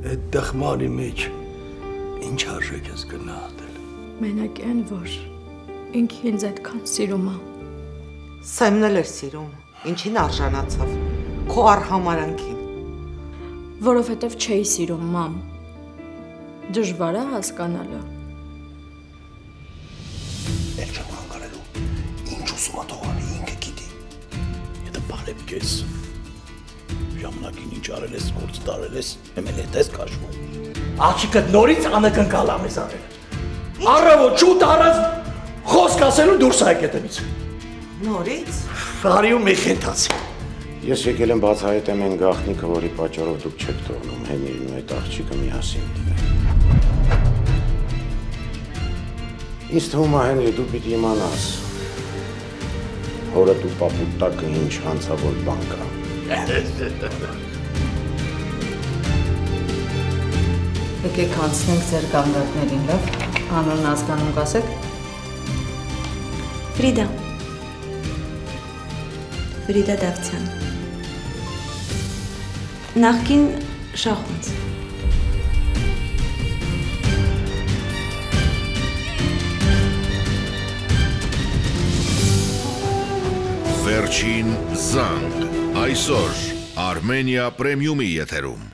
Այդ դխմանի մեջ ինչ արժեք ես գնահատել։ Մենակ այն, որ ինքը ինձ այդքան սիրում է։ Սեմն էլ էր սիրում, ինչին արժանացավ, քո արհամարանքին։ Որովհետև չէի սիրում, մամ։ Դժվար է հասկանալը։ Էլ չեմ հանգարելու, ինչ ուզում է թողանի, ինքը գիտի։ Եթե բարև կես, ժամանակին ինչ արել ես, գործ տարել ես, հեմել հետ ես կաշվում։ Աղջիկը նորից անակնկալ է մեզ արել։ Առավոտ շուտ առած խոսք ասելու դուրս է եկել տնից։ Նորից։ Արի ու մի խենթացի։ Ես եկել եմ բացահայտեմ այն գաղտնիքը, որի պատճառով դուք չեք թողնում Հենրին ու այդ աղջիկը միասին լինեն։ Ինձ թվում է, Հենրի, դու պիտի իմանաս, հորդ ու պապուտ տակը ինչ հանցավոր բան կա։ Եկեք հանցնենք ձեր գանգատներին, լավ, անունն ազգանուն կասեք։ Ֆրիդա Դավթյան, նախկին շախունց։ Վերջին զանգ, այսօր Armenia Premium-ի եթերում։